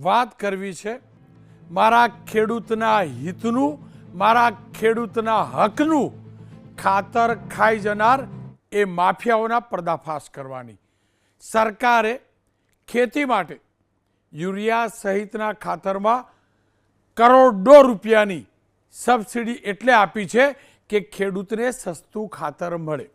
વાત કરવી છે મારા ખેડૂતના હિતનું, મારા ખેડૂતના હકનું ખાતર ખાઈ જનાર એ માફિયાઓના પર્દાફાશ કરવાની. સરકારે ખેતી માટે યુરિયા સહિતના ખાતરમાં કરોડો રૂપિયાની સબસિડી એટલે આપી છે કે ખેડૂતને સસ્તું ખાતર મળે.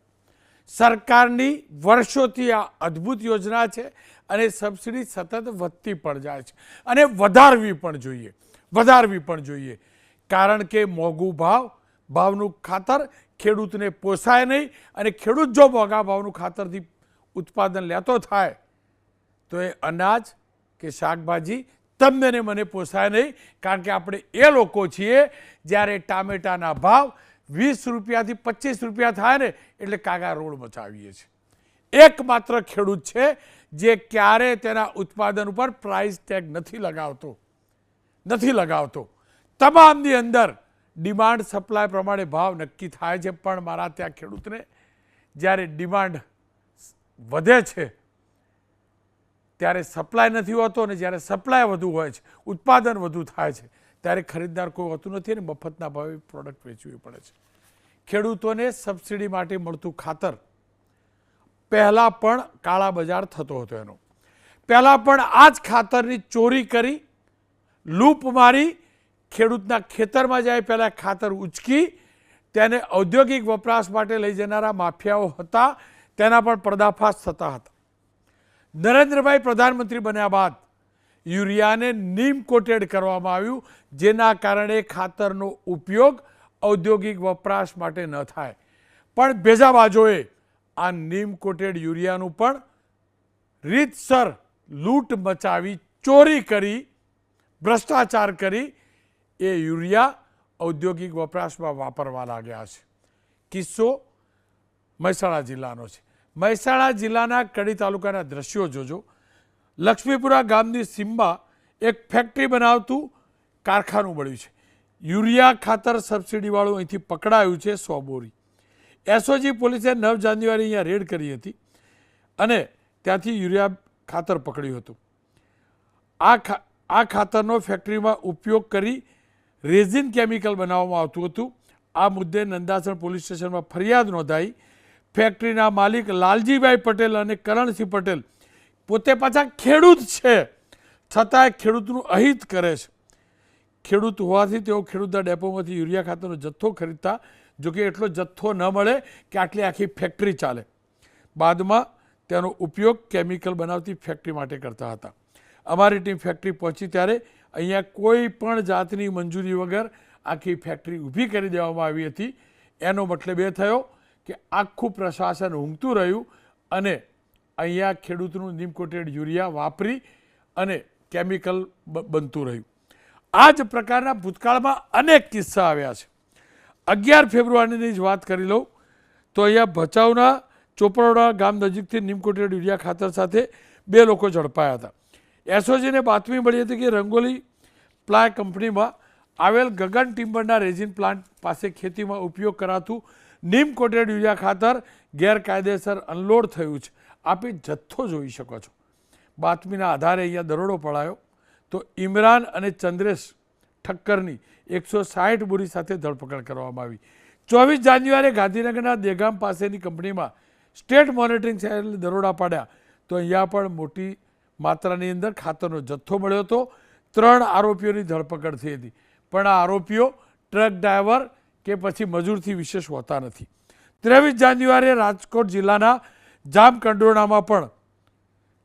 સરકારની વર્ષોથી આ અદ્ભુત યોજના છે અને સબસિડી સતત વધતી પણ જાય છે અને વધારવી પણ જોઈએ કારણ કે મોંઘું ભાવનું ખાતર ખેડૂતને પોસાય નહીં અને ખેડૂત જો મોંઘા ભાવનું ખાતરથી ઉત્પાદન લેતો થાય તો એ અનાજ કે શાકભાજી તમને ને મને પોસાય નહીં, કારણ કે આપણે એ લોકો છીએ જ્યારે ટામેટાના ભાવ 20 રૂપિયાથી 25 રૂપિયા થાય ને એટલે કાગા રોડ મચાવીએ છીએ. એકમાત્ર ખેડૂત છે જે ક્યારે તેના ઉત્પાદન ઉપર પ્રાઇસ ટેગ નથી લગાવતો. તમામની અંદર ડિમાન્ડ સપ્લાય પ્રમાણે ભાવ નક્કી થાય છે, પણ મારા ત્યાં ખેડૂતને જ્યારે ડિમાન્ડ વધે છે ત્યારે સપ્લાય નથી હોતો અને જ્યારે સપ્લાય વધુ હોય છે, ઉત્પાદન વધુ થાય છે ત્યારે ખરીદદાર કોઈ હોતું નથી અને મફતના ભાવે પ્રોડક્ટ વેચવી પડે છે. ખેડૂતોને સબસિડી માટે મળતું ખાતર પહેલાં પણ કાળા બજાર થતો હતો. એનો પહેલાં પણ આ જ ખાતરની ચોરી કરી, લૂપ મારી, ખેડૂતના ખેતરમાં જાય પહેલાં ખાતર ઉચકી તેને ઔદ્યોગિક વપરાશ માટે લઈ જનારા માફિયાઓ હતા. તેના પણ પર્દાફાશ થતા હતા. નરેન્દ્રભાઈ પ્રધાનમંત્રી બન્યા બાદ યુરિયાને નીમ કોટેડ કરવામાં આવ્યું, જેના કારણે ખાતરનો ઉપયોગ ઔદ્યોગિક વપરાશ માટે ન થાય. પણ ભેજાબાજોએ આ નીમ કોટેડ યુરિયાનું પણ રીતસર લૂંટ મચાવી, ચોરી કરી, ભ્રષ્ટાચાર કરી એ યુરિયા ઔદ્યોગિક વપરાશમાં વાપરવા લાગ્યા છે. કિસ્સો મહેસાણા જિલ્લાનો છે. મહેસાણા જિલ્લાના કડી તાલુકાના દ્રશ્યો જોજો. લક્ષ્મીપુરા ગામની સીમમાં એક ફેક્ટરી બનાવતું કારખાનું મળ્યું છે. યુરિયા ખાતર સબસિડીવાળું અહીંથી પકડાયું છે 100 બોરી. એસઓજી પોલીસે 9 જાન્યુઆરી અહીંયા રેડ કરી હતી અને ત્યાંથી યુરિયા ખાતર પકડ્યું હતું. આ ખાતરનો ફેક્ટરીમાં ઉપયોગ કરી રેઝિન કેમિકલ બનાવવામાં આવતું હતું. આ મુદ્દે નંદાસણ પોલીસ સ્ટેશનમાં ફરિયાદ નોંધાઈ. ફેક્ટરીના માલિક લાલજીભાઈ પટેલ અને કરણસિંહ પટેલ પોતે પાછા ખેડૂત છે, છતાંય ખેડૂતનું અહિત કરે છે. ખેડૂત હોવાથી તેઓ ખેડૂતના ડેપોમાંથી યુરિયા ખાતરનો જથ્થો ખરીદતા, જોકે એટલો જથ્થો ન મળે કે આખી ફેક્ટરી ચાલે. બાદમાં તેનો ઉપયોગ કેમિકલ બનાવતી ફેક્ટરી માટે કરતા હતા. અમારી ટીમ ફેક્ટરી પહોંચી ત્યારે અહીંયા કોઈ પણ જાતની મંજૂરી વગર આખી ફેક્ટરી ઊભી કરી દેવામાં આવી હતી. એનો મતલબ એ થયો કે આખું પ્રશાસન ઊંઘતું રહ્યું અને અહીંયા ખેડૂતનું નીમ કોટેડ યુરિયા વાપરી અને કેમિકલ બનતું રહ્યું. આ જ પ્રકારના ભૂતકાળમાં અનેક કિસ્સા આવ્યા છે. 11 ફેબ્રુઆરીની જ વાત કરી લઉં તો અહીંયા ભચાઉના ચોપડોડા ગામ નજીકથી નીમ કોટેડ યુરિયા ખાતર સાથે 2 લોકો ઝડપાયા હતા. એસઓજીને બાતમી મળી હતી કે રંગોલી પ્લાય કંપનીમાં આવેલ ગગન ટિમ્બરના રેઝિન પ્લાન્ટ પાસે ખેતીમાં ઉપયોગ કરાતું નીમ કોટેડ યુરિયા ખાતર ગેરકાયદેસર અનલોડ થયું છે. આપ જથ્થો જોઈ શકો છો. બાતમીના આધારે અહીંયા દરોડો પડાયો તો ઇમરાન અને ચંદ્રેશ ઠક્કરની 160 બોરી સાથે ધરપકડ કરવામાં આવી. 24 જાન્યુઆરીએ ગાંધીનગરના દેગામ પાસેની કંપનીમાં સ્ટેટ મોનિટરિંગ સેલે દરોડા પાડ્યા તો અહીંયા પણ મોટી માત્રાની અંદર ખાતરનો જથ્થો મળ્યો હતો. 3 આરોપીઓની ધરપકડ થઈ હતી, પણ આ આરોપીઓ ટ્રક ડ્રાઈવર કે પછી મજૂરથી વિશેષ હોતા નથી. 23 જાન્યુઆરીએ રાજકોટ જિલ્લાના જામકંડોરણામાં પણ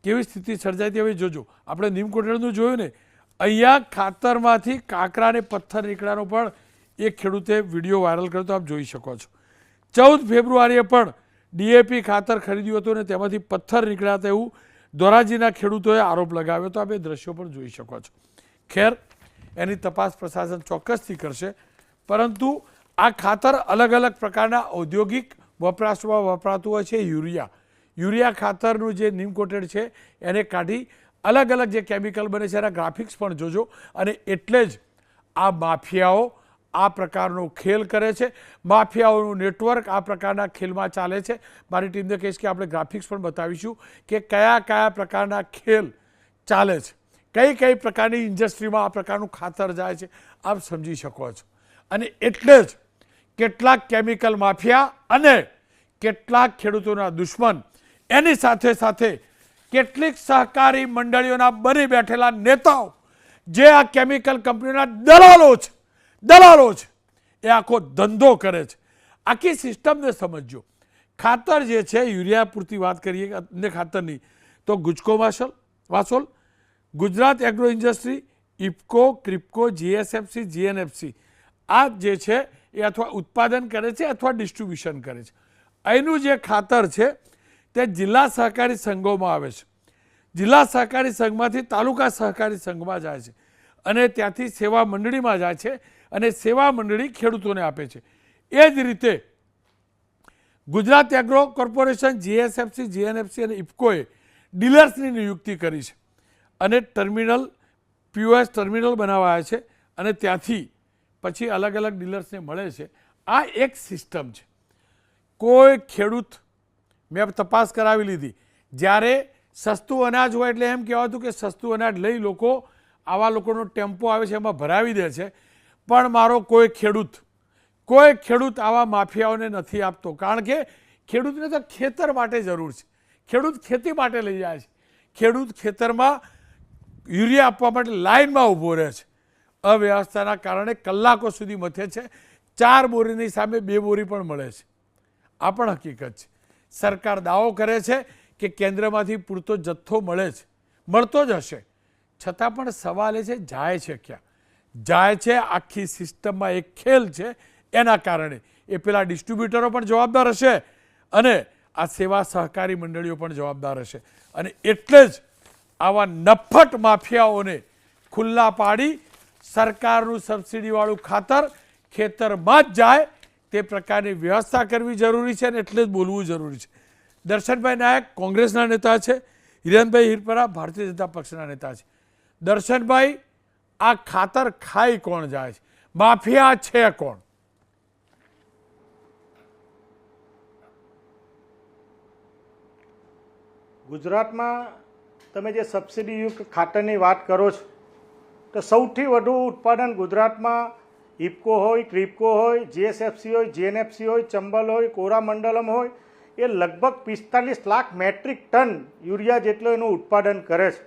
કેવી સ્થિતિ સર્જાઈ હતી હવે જોજો. આપણે નીમ કોટેડનું જોયું ને, અહીંયા ખાતરમાંથી કાંકરા અને પથ્થર નીકળ્યાનો પણ એક ખેડૂતે વિડીયો વાયરલ કર્યો તો આપ જોઈ શકો છો. 14 ફેબ્રુઆરીએ પણ ડીએપી ખાતર ખરીદ્યું હતું અને તેમાંથી પથ્થર નીકળ્યા હતા એવું ધોરાજીના ખેડૂતોએ આરોપ લગાવ્યો તો આપ એ દ્રશ્યો પણ જોઈ શકો છો. ખેર, એની તપાસ પ્રશાસન ચોક્કસથી કરશે, પરંતુ આ ખાતર અલગ અલગ પ્રકારના ઔદ્યોગિક વપરાશમાં વપરાતું હોય છે. યુરિયા ખાતરનું જે નીમ કોટેડ છે એને કાઢી અલગ અલગ જે કેમિકલ બને છે એના ગ્રાફિક્સ પણ જોજો. અને એટલે જ આ માફિયાઓ આ પ્રકારનો ખેલ કરે છે. માફિયાઓનું નેટવર્ક આ પ્રકારના ખેલમાં ચાલે છે. મારી ટીમને કહીશ કે આપણે ગ્રાફિક્સ પણ બતાવીશું કે કયા કયા પ્રકારના ખેલ ચાલે છે. કઈ કઈ પ્રકારની ઇન્ડસ્ટ્રીમાં આ પ્રકારનું ખાતર જાય છે આપ સમજી શકો છો. અને એટલે જ કેટલાક કેમિકલ માફિયા અને કેટલાક ખેડૂતોના દુશ્મન એની સાથે સાથે કેટલીક સહકારી મંડળીઓના બની બેઠેલા નેતાઓ જે આ કેમિકલ કંપનીઓના દલાલો છે એ આખો ધંધો કરે છે. આખી સિસ્ટમને સમજો. ખાતર જે છે યુરિયા પૂરતી વાત કરીએ અન્ય ખાતરની તો Gujcomasol, Gujarat agro industry, IFFCO, KRIBHCO, GSFC, GNFC આ જે છે એ અથવા ઉત્પાદન કરે છે અથવા ડિસ્ટ્રીબ્યુશન કરે છે. અહીંનું જે ખાતર છે તે જિલ્લા સહકારી સંઘોમાં આવે છે. જિલ્લા સહકારી સંઘમાંથી તાલુકા સહકારી સંઘમાં જાય છે અને ત્યાંથી સેવા મંડળીમાં જાય છે અને સેવા મંડળી ખેડૂતોને આપે છે. એ જ રીતે Gujarat agro corporation, GSFC, GNFC અને ઇફકોએ ડીલર્સની નિયુક્તિ કરી છે અને ટર્મિનલ પીઓએસ ટર્મિનલ બનાવાયા છે અને ત્યાંથી પછી અલગ અલગ ડીલર્સને મળે છે. આ એક સિસ્ટમ છે. કોઈ ખેડૂત મેં તપાસ કરાવી લીધી, જ્યારે સસ્તું અનાજ હોય એટલે એમ કહેવાતું કે સસ્તું અનાજ લઈ લોકો આવા લોકોનો ટેમ્પો આવે છે એમાં ભરાવી દે છે, પણ મારો કોઈ ખેડૂત આવા માફિયાઓને નથી આપતો. કારણ કે ખેડૂતને તો ખેતર માટે જરૂર છે. ખેડૂત ખેતી માટે લઈ જાય છે. ખેડૂત ખેતરમાં યુરિયા આપવા માટે લાઇનમાં ઊભો રહે છે. અવ્યવસ્થાના કારણે કલાકો સુધી મથે છે. 4 બોરીની સામે 2 બોરી પણ મળે છે. આ પણ હકીકત છે. સરકાર દાવો કરે છે કે કેન્દ્રમાંથી પૂરતો જથ્થો મળે છે, મળતો જ હશે, છતાં પણ સવાલ એ છે જાય છે ક્યાં? જાય છે આખી સિસ્ટમમાં એક ખેલ છે. એના કારણે એ પેલા ડિસ્ટ્રીબ્યુટરો પણ જવાબદાર હશે અને આ સેવા સહકારી મંડળીઓ પણ જવાબદાર હશે. અને એટલે જ આવા નફ્ફટ માફિયાઓને ખુલ્લા પાડી સરકારનું સબસિડીવાળું ખાતર ખેતરમાં જ જાય તે પ્રકારની વ્યવસ્થા કરવી જરૂરી છે અને એટલે જ બોલવું જરૂરી છે. દર્શનભાઈ નાયક કોંગ્રેસના નેતા છે, હિરેનભાઈ હિરપરા ભારતીય જનતા પક્ષના નેતા છે. દર્શનભાઈ, આ ખાતર ખાઈ કોણ જાય છે? માફિયા છે કોણ? ગુજરાતમાં તમે જે સબસિડીયુક્ત ખાતરની વાત કરો છો તો સૌથી વધુ ઉત્પાદન ગુજરાતમાં ઇફકો હોય, ક્રિપ્કો હોય, જીએસએફસી હોય, જીએનએફસી હોય, ચંબલ હોય, કોરામંડલમ હોય, એ લગભગ 45 લાખ મેટ્રિક ટન યુરિયા જેટલું એનું ઉત્પાદન કરે છે.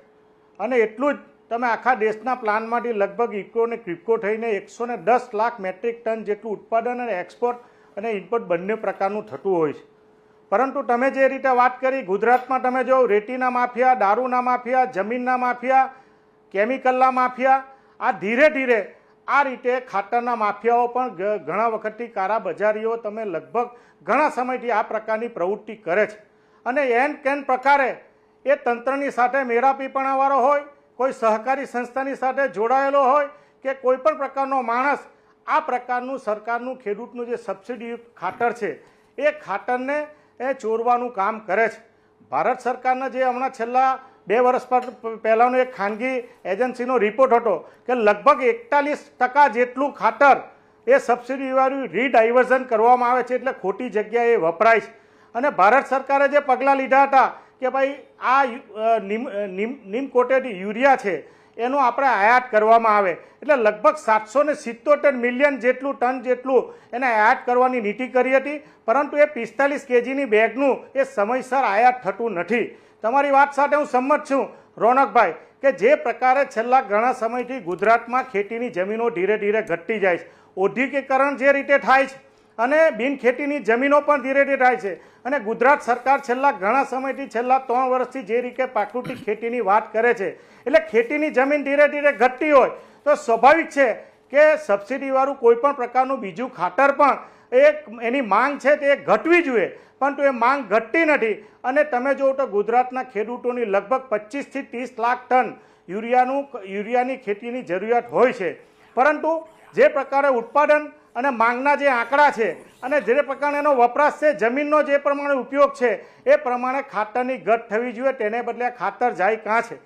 અને એટલું જ તમે આખા દેશના પ્લાનમાંથી લગભગ ઇફકો અને ક્રિપ્કો થઈને 110 લાખ મેટ્રિક ટન જેટલું ઉત્પાદન અને એક્સપોર્ટ અને ઇમ્પોર્ટ બંને પ્રકારનું થતું હોય છે. પરંતુ તમે જે રીતે વાત કરી, ગુજરાતમાં તમે જો રેતીના માફિયા, દારૂના માફિયા, જમીનના માફિયા, કેમિકલના માફિયા, આ ધીરે ધીરે આ રીતે ખાતરના માફિયાઓ પણ ઘણા વખતથી કાળાબજારીઓ તમે લગભગ ઘણા સમયથી આ પ્રકારની પ્રવૃત્તિ કરે છે. અને એન કેન પ્રકારે એ તંત્રની સાથે મેળાપીપણાવાળો હોય, કોઈ સહકારી સંસ્થાની સાથે જોડાયેલો હોય કે કોઈ પણ પ્રકારનો માણસ આ પ્રકારનું સરકારનું ખેડૂતનું જે સબસિડીયુક્ત ખાતર છે એ ખાતરને ચોરવાનું કામ કરે છે. ભારત સરકારના જે હમણાં છેલ્લા 2 વર્ષ પહેલાંનો એક ખાનગી એજન્સીનો રિપોર્ટ હતો કે લગભગ 41% જેટલું ખાતર એ સબસિડીવાળું રીડાયવર્ઝન કરવામાં આવે છે, એટલે ખોટી જગ્યાએ વપરાય છે. અને ભારત સરકારે જે પગલાં લીધા હતા કે ભાઈ આ નીમ કોટેડ યુરિયા છે એનું આપણે આયાત કરવામાં આવે, એટલે લગભગ 777 મિલિયન જેટલું ટન જેટલું એને આયાત કરવાની નીતિ કરી હતી. પરંતુ એ 45 કેજીની બેગનું એ સમયસર આયાત થતું નથી. તમારી વાત સાથે હું સંમત છું રોનકભાઈ કે જે પ્રકારે છેલ્લા ઘણા સમયથી ગુજરાતમાં ખેતીની જમીનો ધીરે ધીરે ઘટતી જાય છે, ઔદ્યોગિકરણ જે રીતે થાય છે અને બિનખેતીની જમીનો પણ ધીરે ધીરે થાય છે. અને ગુજરાત સરકાર છેલ્લા ઘણા સમયથી છેલ્લા 3 વર્ષથી જે રીતે પ્રાકૃતિક ખેતીની વાત કરે છે, એટલે ખેતીની જમીન ધીરે ધીરે ઘટતી હોય તો સ્વાભાવિક છે કે સબસિડીવાળું કોઈ પણ પ્રકારનું બીજું ખાતર પણ એની માંગ છે તે ઘટવી જોઈએ, પરંતુ એ માંગ ઘટતી નથી. અને તમે જુઓ તો ગુજરાતના ખેડૂતોની લગભગ 25 થી 30 લાખ ટન યુરિયાની ખેતીની જરૂરિયાત હોય છે. પરંતુ જે પ્રકારે ઉત્પાદન અને માંગના જે આંકડા છે અને જે પ્રકારે એનો વપરાશ છે, જમીનનો જે પ્રમાણે ઉપયોગ છે એ પ્રમાણે ખાતરની ઘટ થવી જોઈએ. તેને બદલે ખાતર જાય કાં છે?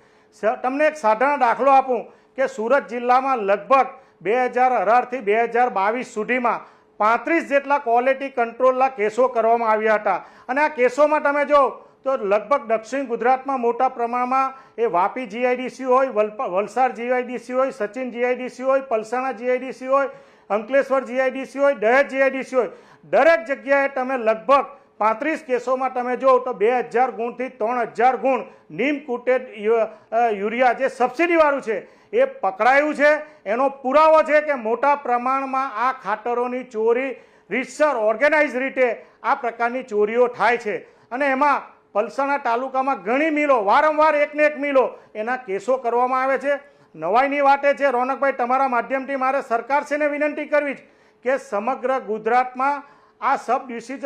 તમને એક સાધારણ દાખલો આપું કે સુરત જિલ્લામાં લગભગ 2018 થી 2022 સુધીમાં 35 જેટલા ક્વોલિટી કંટ્રોલના કેસો કરવામાં આવ્યા હતા. અને આ કેસોમાં તમે જો તો લગભગ દક્ષિણ ગુજરાતમાં મોટા પ્રમાણમાં એ વાપી જીઆઈડીસી હોય, વલસાડ જીઆઈડીસી હોય, સચિન જીઆઈડીસી હોય, પલસાણા જીઆઈડીસી હોય, અંકલેશ્વર જીઆઈડીસી હોય, દહેજ જીઆઈડીસી હોય, દરેક જગ્યાએ તમે લગભગ 35 કેસોમાં તમે જો તો 2000 ગુણથી 3000 ગુણ નીમ કોટેડ યુરિયા જે સબસિડીવાળું છે એ પકડાયું છે. એનો પુરાવો છે કે મોટા પ્રમાણમાં આ ખાતરોની ચોરી રીતસર ઓર્ગેનાઇઝ રીતે આ પ્રકારની ચોરીઓ થાય છે. અને એમાં પલસાણા તાલુકામાં ઘણી મિલો, વારંવાર એકને એક મિલો એના કેસો કરવામાં આવે છે. નવાઈની વાત એ છે રોનકભાઈ, તમારા માધ્યમથી મારે સરકારશ્રીને વિનંતી કરવી છે કે સમગ્ર ગુજરાતમાં આ સબડ્યુસી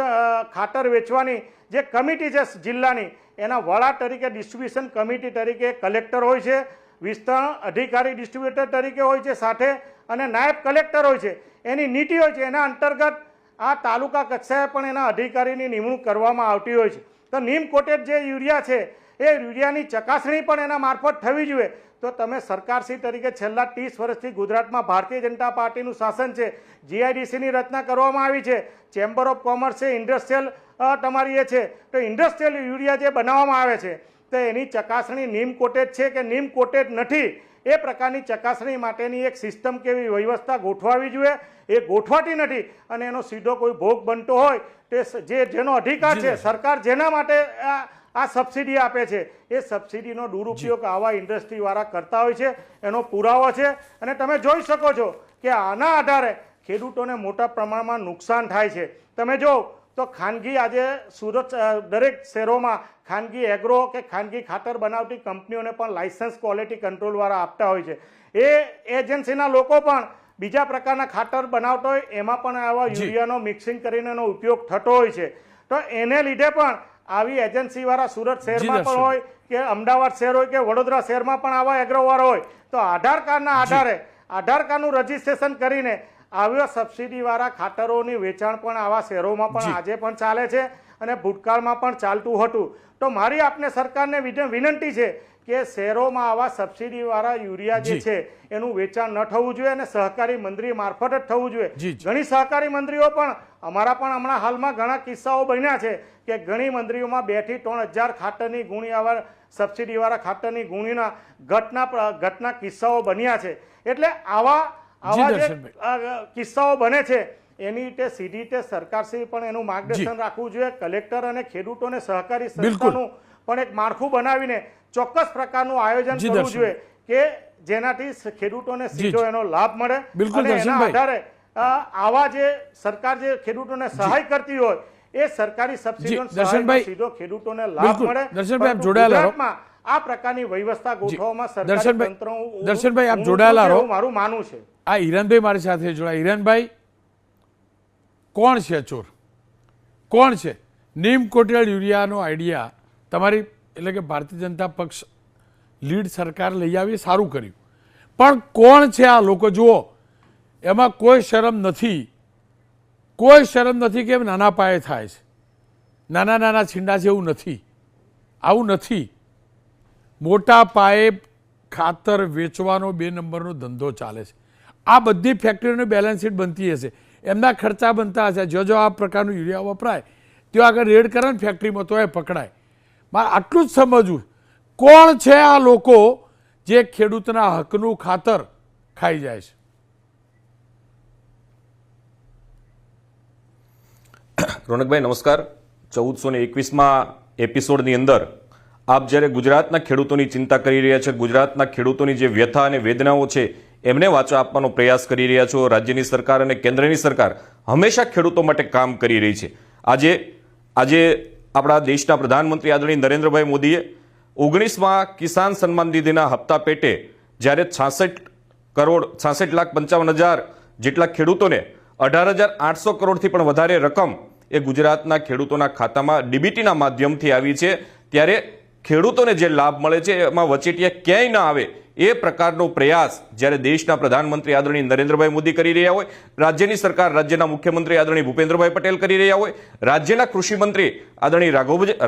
ખાતર વેચવાની જે કમિટી છે જિલ્લાની, એના વડા તરીકે ડિસ્ટ્રીબ્યુશન કમિટી તરીકે કલેક્ટર હોય છે, વિસ્તરણ અધિકારી ડિસ્ટ્રીબ્યુટર તરીકે હોય છે સાથે, અને નાયબ કલેક્ટર હોય છે. એની નીતિ હોય છે, એના અંતર્ગત આ તાલુકા કક્ષાએ પણ એના અધિકારીની નિમણૂક કરવામાં આવતી હોય છે. તો નીમ કોટેડ જે યુરિયા છે એ યુરિયાની ચકાસણી પણ એના મારફત થવી જોઈએ. તો તમે સરકારશ્રી તરીકે છેલ્લા 30 વર્ષથી ગુજરાતમાં ભારતીય જનતા પાર્ટીનું શાસન છે, જીઆઈડીસીની રચના કરવામાં આવી છે, ચેમ્બર ઓફ કોમર્સ છે, ઇન્ડસ્ટ્રીયલ તમારી એ છે, તો ઇન્ડસ્ટ્રીયલ યુરિયા જે બનાવવામાં આવે છે તો એની ચકાસણી નીમ કોટેડ છે કે નીમ કોટેડ નથી એ પ્રકારની ચકાસણી માટેની એક સિસ્ટમ કેવી વ્યવસ્થા ગોઠવાવી જોઈએ. એ ગોઠવાતી નથી અને એનો સીધો કોઈ ભોગ બનતો હોય તે જેનો અધિકાર છે, સરકાર જેના માટે આ સબસિડી આપે છે એ સબસિડીનો દુરુપયોગ આવા ઇન્ડસ્ટ્રીવાળા કરતા હોય છે. એનો પુરાવો છે અને તમે જોઈ શકો છો કે આના આધારે ખેડૂતોને મોટા પ્રમાણમાં નુકસાન થાય છે. તમે જો તો ખાનગી આજે સુરત દરેક શહેરોમાં ખાનગી એગ્રો કે ખાનગી ખાતર બનાવતી કંપનીઓને પણ લાયસન્સ ક્વોલિટી કંટ્રોલવાળા આપતા હોય છે. એ એજન્સીના લોકો પણ બીજા પ્રકારના ખાતર બનાવતો હોય એમાં પણ આવા યુરિયાનો મિક્સિંગ કરીને એનો ઉપયોગ થતો હોય છે. તો એને લીધે પણ આવી એજન્સીવાળા સુરત શહેરમાં પણ હોય કે અમદાવાદ શહેર હોય કે વડોદરા શહેરમાં પણ આવા એગ્રોવાળા હોય તો આધાર કાર્ડના આધારે આધાર કાર્ડનું રજીસ્ટ્રેશન કરીને આવા સબસિડીવાળા ખાતરોની વેચાણ પણ આવા શહેરોમાં પણ આજે પણ ચાલે છે અને ભૂતકાળમાં પણ ચાલતું હતું. તો મારી આપને સરકારને વિનંતી છે કે શહેરોમાં આવા સબસિડીવાળા યુરિયા જે છે એનું વેચાણ ન થવું જોઈએ અને સહકારી મંત્રી મારફત જ થવું જોઈએ. ઘણી સહકારી મંત્રીઓ પણ અમારા પણ હમણાં હાલમાં ઘણા કિસ્સાઓ બન્યા છે કે ઘણી મંત્રીઓમાં 2 થી 3000 ખાતરની ગુણી આવા સબસિડીવાળા ખાતરની ગુણીના ઘટના કિસ્સાઓ બન્યા છે. એટલે આવા જે કિસ્સાઓ બને છે એની રીતે સીધી રીતે સરકારશ્રી પણ એનું માર્ગદર્શન રાખવું જોઈએ. કલેક્ટર અને ખેડૂતોને સહકારી સંસ્થાનું પણ એક માળખું બનાવીને ચોક્કસ પ્રકારનું આયોજન કરવું જોઈએ કે જેનાથી ખેડૂતોને સીધો એનો લાભ મળે અને એના આધારે આવા જે સરકાર જે ખેડૂતોને સહાય કરતી હોય એ સરકારી સબસિડીનો સીધો ખેડૂતોને લાભ મળે. ગુજરાતમાં આ પ્રકારની વ્યવસ્થા ગોઠવવામાં સરકારી તંત્ર દર્શનભાઈ આપ જોડાયેલા રહો, મારું માનવું છે. આ હિરણભાઈ મારી સાથે જોડાયા. હિરણભાઈ, કોણ છે ચોર, કોણ છે? નીમ કોટેડ યુરિયાનો આઈડિયા તમારી એટલે કે ભારતીય જનતા પક્ષ લીડ સરકાર લઈ આવી, સારું કર્યું, પણ કોણ છે આ લોકો? જુઓ, એમાં કોઈ શરમ નથી, કોઈ શરમ નથી કે નાના પાયે થાય છે, નાના નાના છીંડા છે એવું નથી, આવું નથી. મોટા પાયે ખાતર વેચવાનો 2 નંબરનો ધંધો ચાલે છે. આ બધી ફેક્ટરીઓની બેલેન્સ શીટ બનતી હશે, એમના ખર્ચા બનતા હશે. જો આ પ્રકારનું યુરિયા વપરાય ત્યાં આગળ રેડ કરે ને ફેક્ટરીમાં તો એ પકડાય. મારે આટલું જ સમજવું, કોણ છે આ લોકો જે ખેડૂતના હકનું ખાતર ખાઈ જાય છે? રોનકભાઈ નમસ્કાર. 1421માં એપિસોડની અંદર આપ જ્યારે ગુજરાતના ખેડૂતોની ચિંતા કરી રહ્યા છો, ગુજરાતના ખેડૂતોની જે વ્યથા અને વેદનાઓ છે એમને વાચા આપવાનો પ્રયાસ કરી રહ્યા છો. રાજ્યની સરકાર અને કેન્દ્રની સરકાર હંમેશા ખેડૂતો માટે કામ કરી રહી છે. આજે આપણા દેશના પ્રધાનમંત્રી આદરણીય નરેન્દ્રભાઈ મોદીએ 19મા કિસાન સન્માન નિધિના હપ્તા પેટે જ્યારે 66,55,000 જેટલા ખેડૂતોને 18,800 કરોડથી પણ વધારે રકમ એ ગુજરાતના ખેડૂતોના ખાતામાં ડીબીટીના માધ્યમથી આવી છે, ત્યારે ખેડૂતોને જે લાભ મળે છે એમાં વચેટિયા ક્યાંય ના આવે એ પ્રકારનો પ્રયાસ જ્યારે દેશના પ્રધાનમંત્રી આદરણીય નરેન્દ્રભાઈ મોદી કરી રહ્યા હોય, રાજ્યની સરકાર, રાજ્યના મુખ્યમંત્રી આદરણીય ભૂપેન્દ્રભાઈ પટેલ કરી રહ્યા હોય, રાજ્યના કૃષિ મંત્રી આદરણીય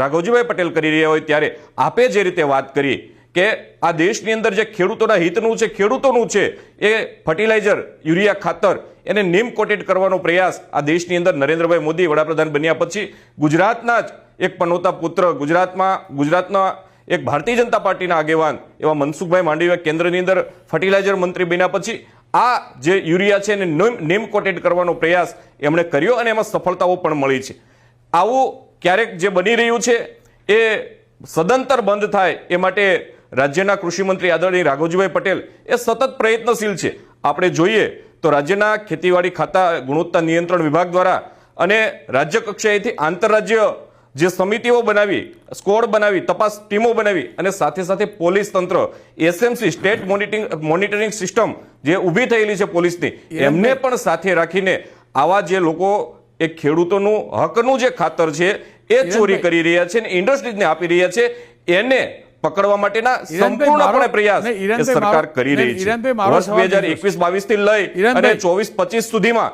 રાઘવજીભાઈ પટેલ કરી રહ્યા હોય, ત્યારે આપે જે રીતે વાત કરી કે આ દેશની અંદર જે ખેડૂતોના હિતનું છે, ખેડૂતોનું છે, એ ફર્ટિલાઇઝર, યુરિયા ખાતર એને નીમ કોટેડ કરવાનો પ્રયાસ આ દેશની અંદર નરેન્દ્રભાઈ મોદી વડાપ્રધાન બન્યા પછી ગુજરાતના જ એક પનોતા પુત્ર ગુજરાતના એક ભારતીય જનતા પાર્ટીના આગેવાન એવા મનસુખભાઈ માંડવીયા કેન્દ્રની અંદર ફર્ટિલાઇઝર મંત્રી બન્યા પછી આ જે યુરિયા છે એને નેમ કોટેડ કરવાનો પ્રયાસ એમણે કર્યો અને એમાં સફળતાઓ પણ મળી છે. આવું ક્યારેક જે બની રહ્યું છે એ સદંતર બંધ થાય એ માટે રાજ્યના કૃષિ મંત્રી આદરણીય રાઘવજીભાઈ પટેલ એ સતત પ્રયત્નશીલ છે. આપણે જોઈએ તો રાજ્યના ખેતીવાડી ખાતા ગુણવત્તા નિયંત્રણ વિભાગ દ્વારા અને રાજ્ય કક્ષાએથી આંતરરાજ્ય જે સમિતિઓ બનાવી, સ્કોડ બનાવી, તપાસ ટીમો બનાવી અને સાથે સાથે પોલીસ તંત્ર, એસએમસી સ્ટેટ મોનિટરિંગ સિસ્ટમ જે ઊભી થયેલી છે પોલીસની, એમને પણ સાથે રાખીને આવા જે લોકો એ ખેડૂતોનું હકનું જે ખાતર છે એ ચોરી કરી રહ્યા છે અને ઇન્ડસ્ટ્રીઝને આપી રહ્યા છે, એને પકડવા માટેના સંપૂર્ણપણે પ્રયાસ એ સરકાર કરી રહી છે. વર્ષ 2021-22 થી લઈ અને 24-25 સુધીમાં.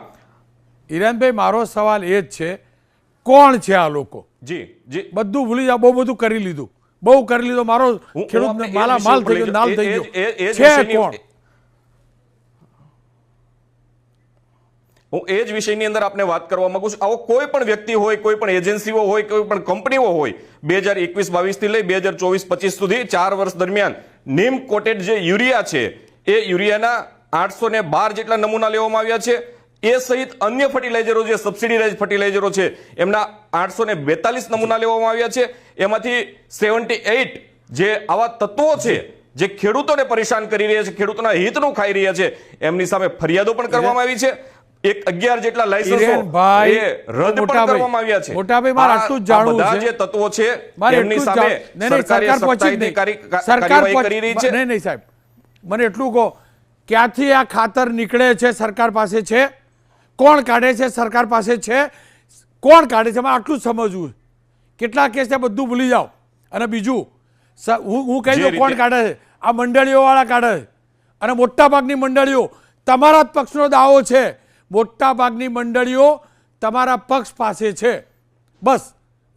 હિરેનભાઈ, મારો સવાલ એ જ છે, કોણ છે આ લોકો? જી જી, બધું ભૂલી જાઓ, બહુ બધું કરી લીધું, બહુ કરી લીધું, મારો ખેડૂત માલા માલ થઈ ગયો, નાલ થઈ ગયો, છે કોણ? હું એ જ વિષયની અંદર આપને વાત કરવા માંગુ છું. આવો કોઈ પણ વ્યક્તિ હોય, કોઈ પણ એજન્સીઓ હોય, કોઈ પણ કંપનીઓ હોય, 2021-22 થી લઈ 2024-25 સુધી 4 વર્ષ દરમિયાન નીમ કોટેડ જે યુરિયા છે એ યુરિયાના 812 જેટલા નમૂના લેવામાં આવ્યા છે. એ સહિત અન્ય ફર્ટિલાઇઝરો જે સબસિડીઝ ફર્ટિલાઇઝરો છે એમના 842 નમૂના લેવામાં આવ્યા છે. એમાંથી 78 જે આવા તત્વો છે જે ખેડૂતોને પરેશાન કરી રહ્યા છે, ખેડૂતોના હિતનું ખાઈ રહ્યા છે, એમની સામે ફરિયાદો પણ કરવામાં આવી છે. 11 જેટલા લાયસન્સો એ રદ પણ કરવામાં આવ્યા છે. મોટાભાઈ, મારે આટલું જ જાણવું છે, બધા જે તત્વો છે એમની સામે સરકારે સખ્તાઈથી કાર્યવાહી કરી રહી છે. નહીં સાહેબ, મને એટલું કહો, ક્યાંથી આ ખાતર નીકળે છે? સરકાર પાસે છે? કોણ કાઢે છે? સરકાર પાસે છે? કોણ કાઢે છે? મારે આટલું જ સમજવું. કેટલા કેસ છે બધું ભૂલી જાઓ. અને બીજું હું કહી દઉં કોણ કાઢે છે. આ મંડળીઓ વાળા કાઢે છે અને મોટા ભાગની મંડળીઓ તમારા જ પક્ષનો દાવો છે. મોટા ભાગની મંડળીઓ તમારા પક્ષ પાસે છે. બસ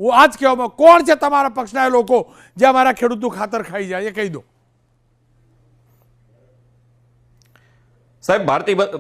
હું આ જ કહેવામાં, કોણ છે તમારા પક્ષના એ લોકો જે અમારા ખેડૂતનું ખાતર ખાઈ જાય? એ કહી દો સાહેબ.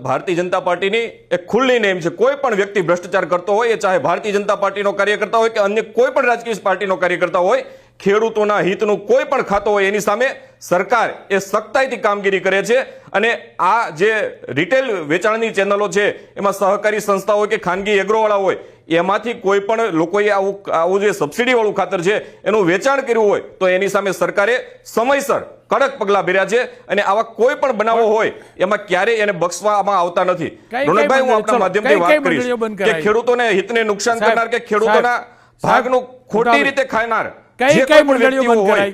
ભારતીય જનતા પાર્ટીની એક ખુલ્લી નેમ છે, કોઈ પણ વ્યક્તિ ભ્રષ્ટાચાર કરતો હોય, એ ચાહે ભારતીય જનતા પાર્ટીનો કાર્યકર્તા હોય કે અન્ય કોઈ પણ રાજકીય પાર્ટીનો કાર્યકર્તા હોય, ખેડૂતોના હિતનું કોઈ પણ ખાતું હોય એની સામે સરકાર એ સખ્તાઈથી કામગીરી કરે છે. અને આ જે રિટેલ વેચાણની ચેનલો છે એમાં સહકારી સંસ્થાઓ કે ખાનગી એગ્રોવાળા હોય, એમાંથી કોઈ પણ લોકોએ આવું જે સબસિડી વાળું ખાતર છે એનું વેચાણ કર્યું હોય તો એની સામે સરકારે સમયસર કડક પગલાં ભર્યા છે. અને આવા કોઈ પણ બનાવો હોય એમાં ક્યારેય એને બક્ષવામાં આવતા નથી. રોનકભાઈ, હું આપના માધ્યમથી વાત કરીશ કે ખેડૂતોને હિતને નુકસાન કરનાર કે ખેડૂતોના ભાગનું ખોટી રીતે ખાનાર જે કોઈ પણ વ્યક્તિઓ હોય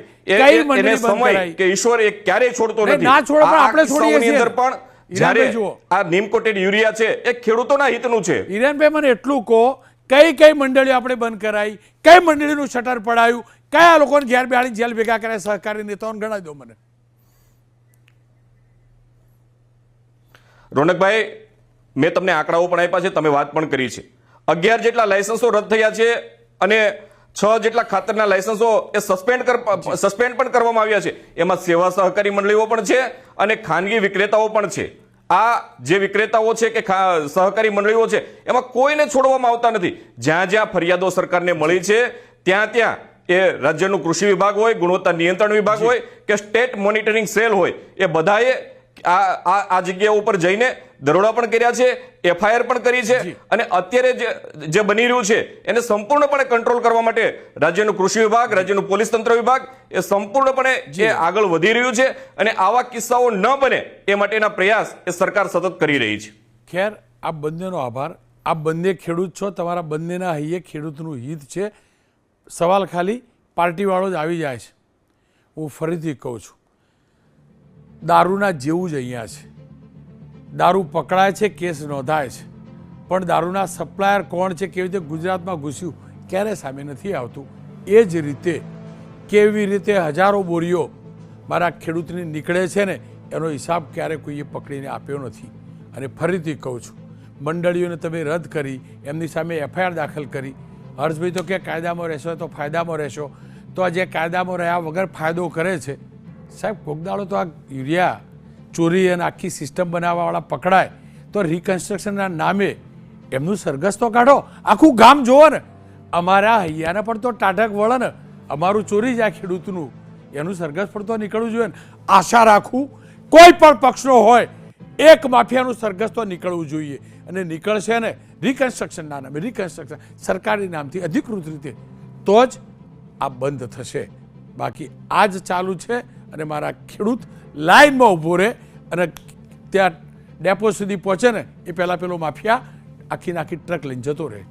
એને સમય કે ઈશ્વર એ ક્યારેય છોડતો નથી. આપણે છોડીએ અંદર પણ જ્યારે આ નીમ કોટેડ યુરિયા છે એ ખેડૂતોના હિતનું છે. હિરેનભાઈ, મને એટલું કહો, કઈ મંડળીઓ આપણે બંધ કરાઈ, કઈ મંડળીનું શટર પડાયું, કયા લોકોને ઘેર બેહાડી જેલ ભેગા કર્યા, સહકારી નેતાઓને ગણાવી દો મને. રોનકભાઈ, મેં તમને આંકડાઓ પણ આપ્યા છે, તમે વાત પણ કરી છે. 11 જેટલા લાયસન્સો રદ થયા છે અને 6 જેટલા ખાતરના લાયસન્સો એ સસ્પેન્ડ પણ કરવામાં આવ્યા છે. એમાં સેવા સહકારી મંડળીઓ પણ છે અને ખાનગી વિક્રેતાઓ પણ છે. આ જે વિક્રેતાઓ છે કે સહકારી મંડળીઓ છે એમાં કોઈને છોડવામાં આવતા નથી. જ્યાં જ્યાં ફરિયાદો સરકારને મળી છે ત્યાં એ રાજ્યનું કૃષિ વિભાગ હોય, ગુણવત્તા નિયંત્રણ વિભાગ હોય કે સ્ટેટ મોનિટરિંગ સેલ હોય, એ બધાએ આ જગ્યાઓ ઉપર જઈને દરોડા પણ કર્યા છે, એફઆઈઆર પણ કરી છે. અને અત્યારે જે બની રહ્યું છે એને સંપૂર્ણપણે કંટ્રોલ કરવા માટે રાજ્યનું કૃષિ વિભાગ, રાજ્યનું પોલીસ તંત્ર વિભાગ એ સંપૂર્ણપણે જે આગળ વધી રહ્યું છે અને આવા કિસ્સાઓ ન બને એ માટેના પ્રયાસ એ સરકાર સતત કરી રહી છે. ખેર, આ બંનેનો આભાર. આ બંને ખેડૂત છો, તમારા બંનેના હૈયે ખેડૂતનું હિત છે. સવાલ ખાલી પાર્ટીવાળો જ આવી જાય છે. હું ફરીથી કહું છું, દારૂના જેવું જ અહીંયા છે. દારૂ પકડાય છે, કેસ નોંધાય છે, પણ દારૂના સપ્લાયર કોણ છે, કેવી રીતે ગુજરાતમાં ઘૂસ્યું, ક્યારે સામે નથી આવતું. એ જ રીતે કેવી રીતે હજારો બોરીઓ મારા ખેડૂતની નીકળે છે ને એનો હિસાબ ક્યારે કોઈએ પકડીને આપ્યો નથી. અને ફરીથી કહું છું, મંડળીઓને તમે રદ કરી, એમની સામે એફઆઈઆર દાખલ કરી. હર્ષભાઈ તો કે કાયદામાં રહેશો તો ફાયદામાં રહેશો, તો આ જે કાયદામાં રહ્યા વગર ફાયદો કરે છે, સાહેબ કોકદાળો તો આ યુરિયા ચોરી અને આખી સિસ્ટમ બનાવવાવાળા પકડાય તો રિકન્સ્ટ્રક્શનના નામે એમનું સરઘસ તો કાઢો. આખું ગામ જુઓ ને, અમારા હૈયાને પણ તો ટાઢક વળે ને, અમારું ચોરી જાય ખેડૂતનું, એનું સરઘસ પણ તો નીકળવું જોઈએ ને. આશા રાખું કોઈ પણ પક્ષનો હોય એક માફિયાનું સરઘસ તો નીકળવું જોઈએ, અને નીકળશે ને રિકન્સ્ટ્રક્શનના નામે, રિકન્સ્ટ્રક્શન સરકારી નામથી અધિકૃત રીતે, તો જ આ બંધ થશે. બાકી આ જ ચાલુ છે, અને મારા ખેડૂત લાઈનમાં ઊભો રહે અને ત્યાં ડેપો સુધી પહોંચે ને એ પહેલાં પેલો માફિયા આખી નાખી ટ્રક લઈને જતો રહે.